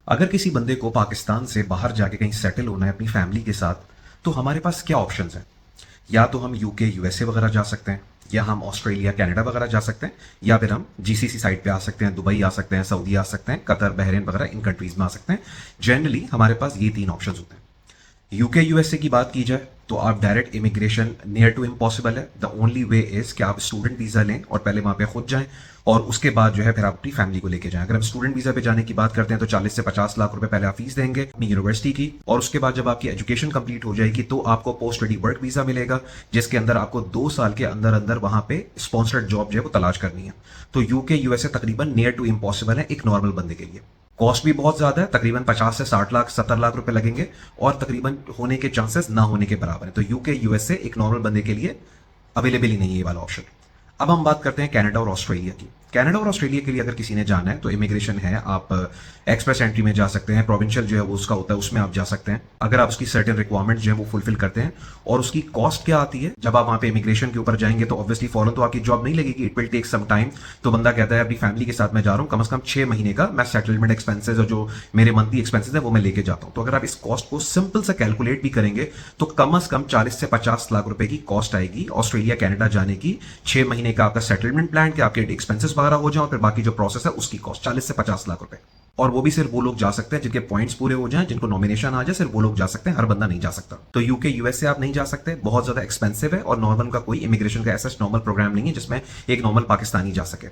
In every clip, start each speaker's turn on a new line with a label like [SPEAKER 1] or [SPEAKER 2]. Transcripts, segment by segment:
[SPEAKER 1] अगर किसी बंदे को पाकिस्तान से बाहर जाके कहीं सेटल होना है अपनी फैमिली के साथ, तो हमारे पास क्या ऑप्शंस हैं? या तो हम यूके यूएसए वगैरह जा सकते हैं, या हम ऑस्ट्रेलिया कनाडा वगैरह जा सकते हैं, या फिर हम जीसीसी साइड पे आ सकते हैं, दुबई आ सकते हैं, सऊदी आ सकते हैं, कतर, बहरीन वगैरह इन कंट्रीज में आ सकते हैं। जनरली हमारे पास ये तीन ऑप्शंस होते हैं। यूके यूएसए की बात की जाए तो आप direct immigration near to impossible है। द ओनली वे इज कि आप स्टूडेंट वीजा लें और पहले वहां पे खुद जाएं, और उसके बाद जो है फिर आप अपनी फैमिली को लेके जाएं। अगर हम स्टूडेंट वीजा पे जाने की बात करते हैं तो 40 से 50 लाख रुपए पहले आप फीस देंगे अपनी यूनिवर्सिटी की, और उसके बाद जब आपकी एजुकेशन कंप्लीट हो जाएगी तो आपको पोस्ट स्टडी वर्क वीजा मिलेगा, जिसके अंदर आपको 2 साल के अंदर अंदर वहां पे स्पॉन्सर्ड जॉब जो है वो तलाश करनी है। तो यूके यूएसए तकरीबन नियर टू इम्पॉसिबल है एक नॉर्मल बंदे के लिए। कॉस्ट भी बहुत ज्यादा है, तकरीबन 50 से 60 लाख 70 लाख रुपए लगेंगे, और तकरीबन होने के चांसेस ना होने के बराबर है। तो यूके यूएसए एक नॉर्मल बंदे के लिए अवेलेबल ही नहीं है ये वाला ऑप्शन। अब हम बात करते हैं कनाडा और ऑस्ट्रेलिया की। कनाडा और ऑस्ट्रेलिया के लिए अगर किसी ने जाना है तो इमिग्रेशन है, आप एक्सप्रेस एंट्री में जा सकते हैं, प्रोविंशियल जो है वो उसका होता है उसमें आप जा सकते हैं अगर आप उसकी सर्टेन रिक्वायरमेंट जो है वो फुलफिल करते हैं। और उसकी कॉस्ट क्या आती है जब आप वहां पे इमिग्रेशन के ऊपर जाएंगे, तो ऑब्वियसली फॉरन तो आपकी जॉब नहीं लगेगी, it will take some time. तो बंदा कहता है अपनी फैमिली के साथ मैं जा रहा हूँ, कम से कम 6 महीने का मैं सेटलमेंट एक्सपेंसेस और जो मेरे मंथली एक्सपेंसेस है वो मैं लेके जाता हूँ। तो अगर आप इस कॉस्ट को सिंपल से कैलकुलेट भी करेंगे तो कम से कम 40 से 50 लाख रुपए की कॉस्ट आएगी ऑस्ट्रेलिया कनाडा जाने की। 6 महीने का आपका सेटलमेंट प्लान के आपके एक्सपेंसेस वगैरह हो जाए, फिर बाकी जो प्रोसेस है उसकी कॉस्ट 40 से 50 लाख रुपए। और वो भी सिर्फ वो लोग जा सकते हैं जिनके पॉइंट्स पूरे हो जाएं, जिनको नॉमिनेशन आ जाए, सिर्फ वो लोग जा सकते हैं, हर बंदा नहीं जा सकता। तो यूके यूएसए आप नहीं जा सकते, बहुत ज्यादा एक्सपेंसिव है, और नॉर्मल का कोई इमिग्रेशन का ऐसा नॉर्मल प्रोग्राम नहीं है जिसमें एक नॉर्मल पाकिस्तानी जा सके।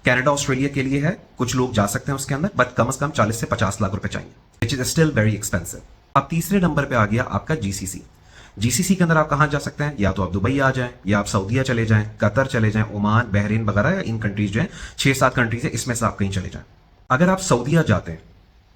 [SPEAKER 1] कनाडा ऑस्ट्रेलिया के लिए है, कुछ लोग जा सकते हैं उसके अंदर, बट कम से कम 40 से 50 लाख रुपए चाहिए, which is still very expensive. अब तीसरे नंबर पे आ गया आपका जीसीसी। जीसीसी के अंदर आप कहां जा सकते हैं? या तो आप दुबई आ जाएं, या आप सऊदीया चले जाएं, कतर चले जाएं, ओमान, बहरीन वगैरह, इन कंट्रीज जो है 6-7 कंट्रीज है, इसमें से आप कहीं चले जाएं। अगर आप सऊदीया जाते हैं,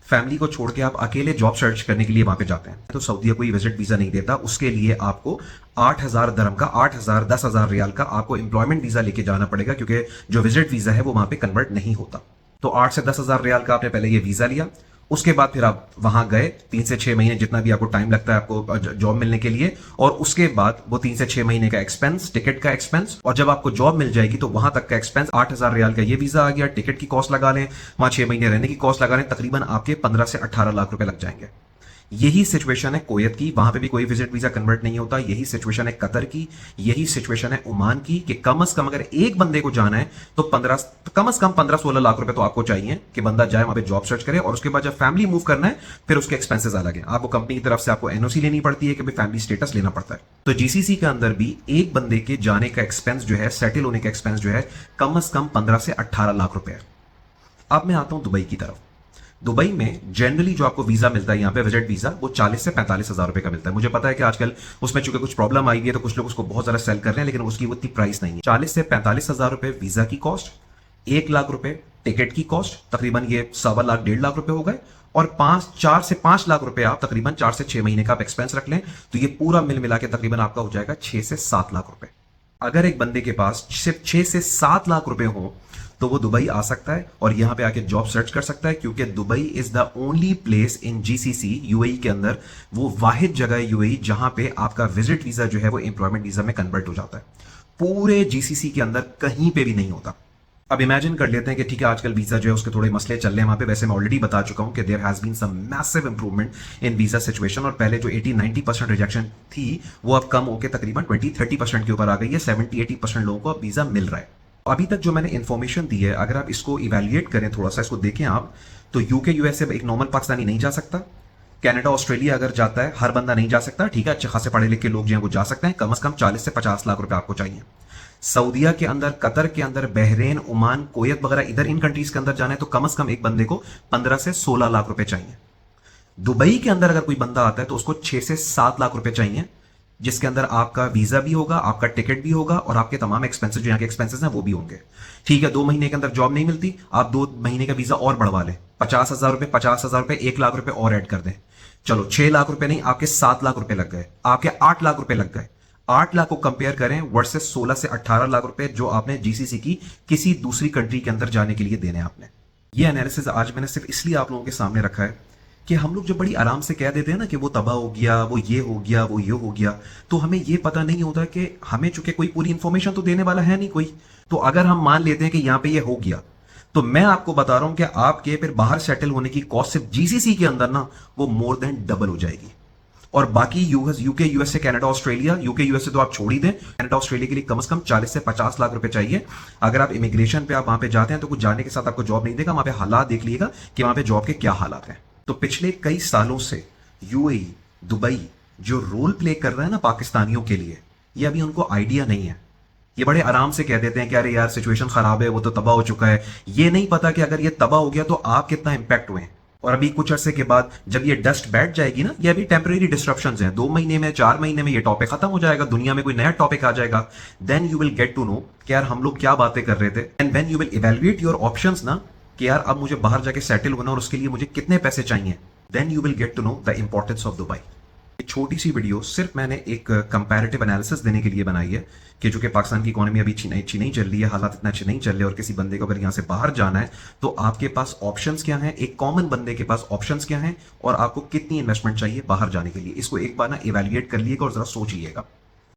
[SPEAKER 1] फैमिली को छोड़ के आप अकेले जॉब सर्च करने के लिए वहां पे जाते हैं, तो सऊदीया कोई विजिट वीजा नहीं देता। उसके लिए आपको 8,000 दरम का, 8,000 10,000 रियाल का आपको एम्प्लॉयमेंट वीजा लेके जाना पड़ेगा, क्योंकि जो विजिट वीजा है वो वहां पे कन्वर्ट नहीं होता। तो 8 से 10,000 रियाल का आपने पहले ये वीजा लिया, उसके बाद फिर आप वहां गए, 3 से 6 महीने जितना भी आपको टाइम लगता है आपको जॉब मिलने के लिए, और उसके बाद वो 3 से 6 महीने का एक्सपेंस, टिकट का एक्सपेंस, और जब आपको जॉब मिल जाएगी तो वहां तक का एक्सपेंस, 8,000 रियाल का ये वीजा आ गया, टिकट की कॉस्ट लगा लें, वहां 6 महीने रहने की कॉस्ट लगा लें, तकरीबन आपके 15 से 18 लाख रुपए लग जाएंगे। यही सिचुएशन है कुवैत की, वहां पे भी कोई विजिट वीजा कन्वर्ट नहीं होता। यही सिचुएशन है कतर की, यही सिचुएशन है ओमान की, कि कम से कम अगर एक बंदे को जाना है तो कम से कम 15-16 लाख रुपए तो आपको चाहिए कि बंदा जाए वहां पे जॉब सर्च करे, और उसके बाद जब फैमिली मूव करना है फिर उसके एक्सपेंसेस अलग है। आपको कंपनी की तरफ से आपको एनओसी लेनी पड़ती है कि भाई फैमिली स्टेटस लेना पड़ता है। तो जीसीसी के अंदर भी एक बंदे के जाने का एक्सपेंस जो है, सेटल होने का एक्सपेंस जो है, कम से कम 15 से 18 लाख रुपए है। अब मैं आता हूं दुबई की तरफ। दुबई में जनरली जो आपको वीजा मिलता है यहाँ पे विजिट वीजा, वो 40 से 45 हजार रुपए का मिलता है। मुझे पता है कि आजकल उसमें चूंकि कुछ प्रॉब्लम आई हुई है तो कुछ लोग उसको बहुत ज्यादा सेल कर रहे हैं, लेकिन उसकी उतनी प्राइस नहीं है। 40 से 45 हजार रुपए वीजा की कॉस्ट, 1 लाख रुपए टिकट की कॉस्ट, तकरीबन ये 1.25 लाख 1.5 लाख रुपए हो गए, और 4 से 5 लाख रुपए आप तकरीबन 4 से 6 महीने का आप एक्सपेंस रख लें, तो ये पूरा मिल मिला के तकरीबन आपका हो जाएगा 6 से 7 लाख रुपए। अगर एक बंदे के पास सिर्फ 6 से 7 लाख रुपए हो तो वो दुबई आ सकता है और यहां पे आके जॉब सर्च कर सकता है, क्योंकि Dubai is the only place in GCC UAE के अंदर, वो वाहिद जगह है यूएई जहां पे आपका विजिट वीजा जो है वो एम्प्लॉयमेंट वीजा में कन्वर्ट हो जाता है। पूरे जीसीसी के अंदर कहीं पे भी नहीं होता। अब इमेजिन कर लेते हैं कि ठीक है आजकल वीजा जो है उसके थोड़े मसले चल रहे हैं वहां पे। वैसे मैं ऑलरेडी बता चुका हूं कि there has been some massive improvement in visa situation, और पहले जो 80-90% रिजेक्शन थी वो अब कम होकर तकरीबन 20-30% के ऊपर आ गई है। 70-80% लोगों को अब वीजा मिल रहा है। अभी तक जो मैंने इन्फॉर्मेशन दी है, अगर आप इसको इवेल्युएट करें, थोड़ा सा इसको देखें आप, तो यूके यूएसए एक नॉर्मल पाकिस्तानी नहीं जा सकता। कनाडा ऑस्ट्रेलिया अगर जाता है, हर बंदा नहीं जा सकता, ठीक है, अच्छे खासे पढ़े लिखे लोग जो हैं वो जा सकते हैं, कम से कम 40 से 50 लाख रुपए आपको चाहिए। सऊदीया के अंदर, कतर के अंदर, बहरीन, ओमान, कुवैत वगैरह इधर इन कंट्रीज के अंदर जाना है तो कम से कम एक बंदे को 15 से 16 लाख रुपए चाहिए। दुबई के अंदर अगर कोई बंदा आता है तो उसको 6 से 7 लाख रुपए चाहिए, जिसके अंदर आपका वीजा भी होगा, आपका टिकट भी होगा, और आपके तमाम एक्सपेंसेस जो यहाँ के एक्सपेंसेस हैं वो भी होंगे। ठीक है, 2 महीने के अंदर जॉब नहीं मिलती, आप 2 महीने का वीजा और बढ़वा लें, 50,000 रुपए, 50,000 रुपए, 1 लाख रुपए और ऐड कर दें। चलो 6 लाख रुपए नहीं, आपके 7 लाख रुपए लग गए, आपके 8 लाख रुपए लग गए। 8 लाख को कंपेयर करें वर्सेस 16 से 18 लाख रुपए जो आपने जीसीसी की किसी दूसरी कंट्री के अंदर जाने के लिए देने आपने। ये एनालिसिस आज मैंने सिर्फ इसलिए आप लोगों के सामने रखा है कि हम लोग जो बड़ी आराम से कह देते हैं ना कि वो तबाह हो गया, वो ये हो गया, वो ये हो गया, तो हमें ये पता नहीं होता कि हमें चूंकि कोई पूरी इंफॉर्मेशन तो देने वाला है नहीं कोई। तो अगर हम मान लेते हैं कि यहां पे ये हो गया, तो मैं आपको बता रहा हूं कि आपके फिर बाहर सेटल होने की कॉस्ट सिर्फ जीसीसी के अंदर ना वो मोर देन डबल हो जाएगी। और बाकी US UK USA Canada Australia, UK USA तो आप छोड़ ही दें, कनाडा ऑस्ट्रेलिया के लिए कम से कम 40 से 50 लाख रुपए चाहिए। अगर आप इमिग्रेशन पे आप वहां पे जाते हैं तो कुछ जाने के साथ आपको जॉब नहीं देगा, वहां पे हालात देख लीजिएगा कि वहां पे जॉब के क्या हालात हैं। तो पिछले कई सालों से यूएई, दुबई जो रोल प्ले कर रहा है ना पाकिस्तानियों के लिए, ये अभी उनको आइडिया नहीं है। ये बड़े आराम से कह देते हैं कि अरे यार सिचुएशन खराब है, वो तो तबाह हो चुका है। ये नहीं पता कि अगर ये तबाह हो गया तो आप कितना इंपैक्ट हुए हैं। और अभी कुछ अरसे के बाद जब ये डस्ट बैठ जाएगी ना, ये अभी टेम्परेरी डिस्ट्रप्शंस हैं, 2 महीने में 4 महीने में ये टॉपिक खत्म हो जाएगा, दुनिया में कोई नया टॉपिक आ जाएगा। Then you will get to know कि यार हम लोग क्या बातें कर रहे थे। And when you will evaluate your options ना कि यार अब मुझे बाहर जाके सेटल होना और उसके लिए मुझे कितने पैसे चाहिए, then you will get to know the importance of Dubai. एक छोटी सी वीडियो सिर्फ मैंने एक कंपैरेटिव एनालिसिस देने के लिए बनाई है कि जो कि पाकिस्तान की इकोनॉमी अभी अच्छी नहीं चल रही है, हालात इतना अच्छे नहीं चल रहे, और किसी बंदे को अगर यहाँ से बाहर जाना है तो आपके पास ऑप्शंस क्या हैं, एक कॉमन बंदे के पास ऑप्शंस क्या हैं, और आपको कितनी इन्वेस्टमेंट चाहिए बाहर जाने के लिए। इसको एक बार ना इवैल्यूएट कर लीजिएगा और जरा सोचिएगा।